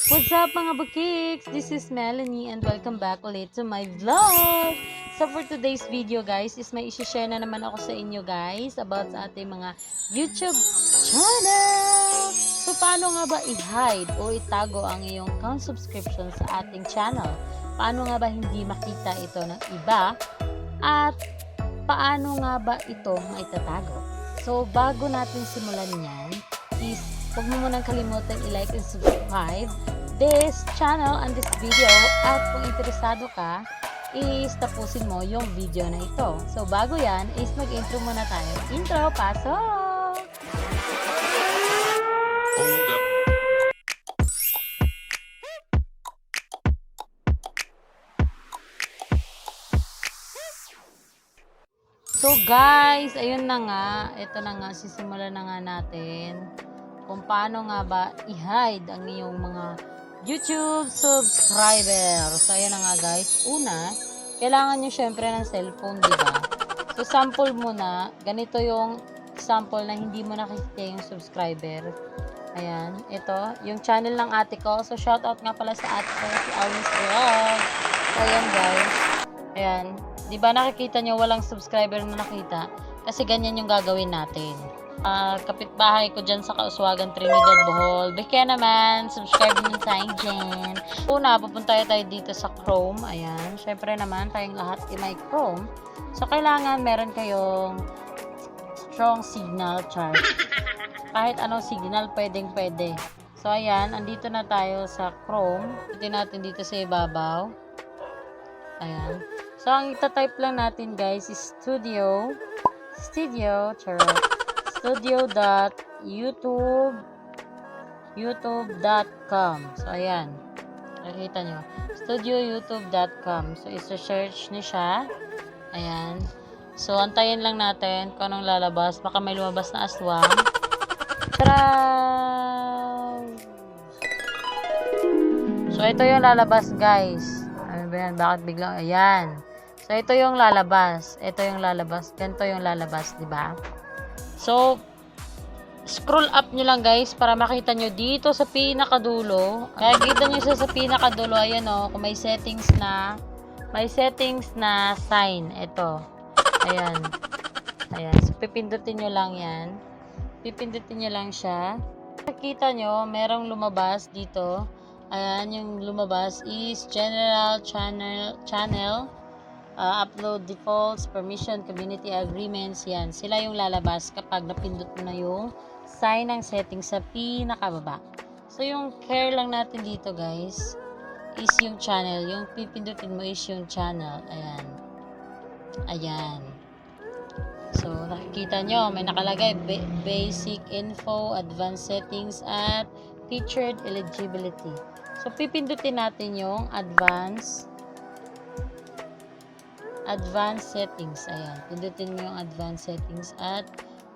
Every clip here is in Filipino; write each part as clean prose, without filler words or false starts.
What's up mga bukiks? This is Melanie and welcome back ulit to my vlog! So for today's video guys is may isi-share na naman ako sa inyo guys about sa ating mga YouTube channel! So paano nga ba i-hide o itago ang iyong account subscription sa ating channel? Paano nga ba hindi makita ito ng iba? At paano nga ba ito maitatago? So bago natin simulan yan is huwag mo munang kalimutan i-like and subscribe this channel and this video, at kung interesado ka is tapusin mo yung video na ito. So bago yan is mag-intro muna tayo. Intro, pasok! Hold up. So guys, ayun na nga, ito na nga, sisimulan na nga natin kung paano nga ba i-hide ang iyong mga YouTube subscriber. So ayan na nga guys, una, kailangan nyo syempre ng cellphone, diba? So sample muna, ganito yung sample na hindi mo nakikita yung subscriber. Ayan, ito, yung channel ng ate ko. So shoutout nga pala sa ate ko, si Always Vlog. So ayan guys, ayan, diba nakikita nyo walang subscriber na nakita? Kasi ganyan yung gagawin natin. Kapitbahay ko dyan sa Kauswagan, Trinidad, Bohol. Beke naman, subscribe din sa akin dyan. Una, pupunta tayo dito sa Chrome. Ayan, syempre naman, tayong lahat may Chrome. So, kailangan meron kayong strong signal chart. Kahit anong signal, pwede. So, ayan, andito na tayo sa Chrome. Ito natin dito sa ibabaw. Ayan. So, ang itatype lang natin, guys, is studio.youtube.com. So, ayan. Nakikita nyo. studioyoutube.com. So, isa-search nyo siya. Ayan. So, antayin lang natin kung anong lalabas. Baka may lumabas na aswang. Tara! So, ito yung lalabas, guys. Ano ba yan? Bakit biglang? Ayan. So, ito yung lalabas. Ganito yung lalabas, diba? So, scroll up nyo lang guys para makita nyo dito sa pinakadulo. Kaya kita nyo siya sa pinakadulo. Ayan o, kung may settings na sign. Ito. Ayan. So, pipindutin nyo lang yan. Pipindutin nyo lang siya. Nakikita nyo, merong lumabas dito. Ayan, yung lumabas is General Channel. Upload defaults, permission, community agreements, yan. Sila yung lalabas kapag napindot mo na yung sign ng settings sa pinakababa. So, yung care lang natin dito, guys, is yung channel. Yung pipindutin mo is yung channel. Ayan. So, nakikita nyo, may nakalagay basic info, advanced settings, at featured eligibility. So, pipindutin natin yung advanced settings. Ayan. Pindutin mo yung advanced settings at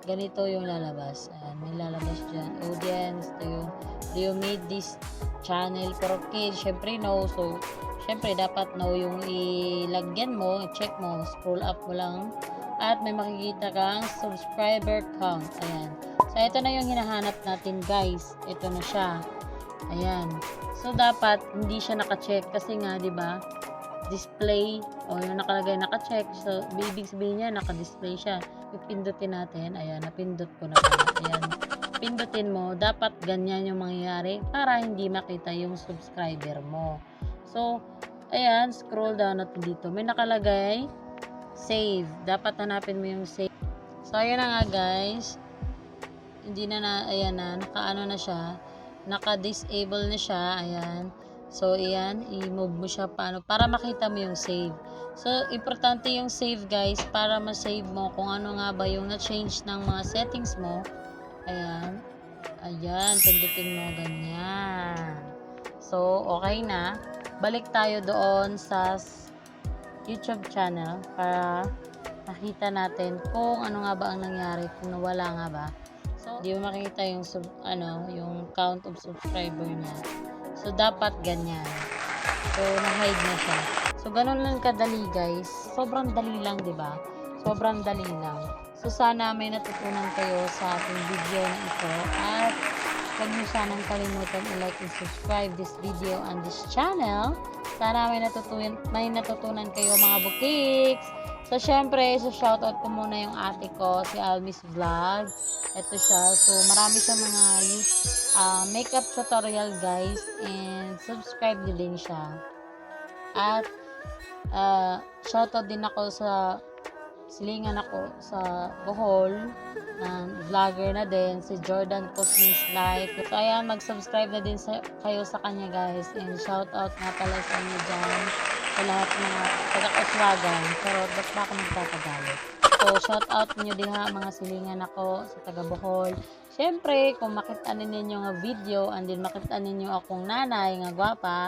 ganito yung lalabas. Ayan. May lalabas dyan. Audience. Ito yung, do you made this channel for kids? Syempre, no. So, syempre, dapat no yung ilagyan mo, i-check mo, scroll up mo lang. At may makikita kang subscriber count. Ayan. So, ito na yung hinahanap natin, guys. Ito na siya. Ayan. So, dapat hindi siya naka-check kasi nga, di ba? Display o yung nakalagay naka-check. So, ibig sabihin niya naka-display siya. Pipindutin natin. Ayan, napindot ko na pala. Ayan. Pindutin mo. Dapat ganyan yung mangyayari para hindi makita yung subscriber mo. So, ayan, scroll down natin dito. May nakalagay save. Dapat hanapin mo yung save. So, ayan na nga guys. Hindi na ayan na. Naka-ano na siya. Naka-disable na siya. Ayan. So, ayan, i-move mo siya para makita mo yung save. So, importante yung save guys para ma-save mo kung ano nga ba yung na-change ng mga settings mo. Ayan. Ayan, pindutin mo ganyan. So, okay na. Balik tayo doon sa YouTube channel para makita natin kung ano nga ba ang nangyari, kung nawala nga ba. So, di mo makita yung yung count of subscriber niya. So, dapat ganyan. So, na-hide na siya. So, ganun lang kadali, guys. Sobrang dali lang, di ba? Sobrang dali lang. So, sana may natutunan kayo sa ating video na ito. At huwag niyo sanang kalimutan i-like and subscribe this video and this channel. Sana may natutunan kayo mga bukiks. So, syempre, shoutout ko muna yung ate ko, si Almis Vlog. Ito siya. So, marami siyang mga makeup tutorial, guys. And, subscribe nyo din siya. At, shoutout din ako sa silingan ako sa Bohol ng vlogger na din, si Jordan Cosmins Life. So, ayan, mag-subscribe na din kayo sa kanya, guys. And shoutout nga pala sa inyo dyan sa lahat ng mga taga-Oswagan. Pero, ba't ba ako magtatagalog? So, shoutout nyo din ha, mga silingan ako sa taga-Bohol. Siyempre, kung makita ninyo nga video, and then makita ninyo akong nanay nga gwapa,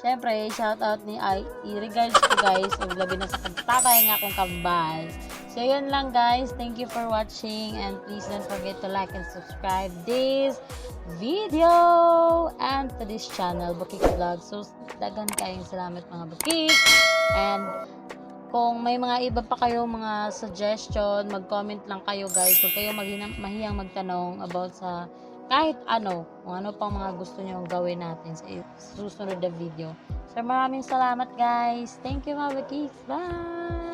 siyempre, shoutout i-regards ko, guys, labi na sa pagtatay nga akong kambal. So, yun lang, guys. Thank you for watching, and please don't forget to like and subscribe this video and to this channel, Bukik Vlog. So, dagan kayong salamat mga bukik. And kung may mga iba pa kayo mga suggestion, mag-comment lang kayo, guys. Huwag kayo mahiyang magtanong about sa kahit ano, kung ano pang mga gusto nyo gawin natin sa susunod na video. So, maraming salamat, guys. Thank you, mga bukik. Bye!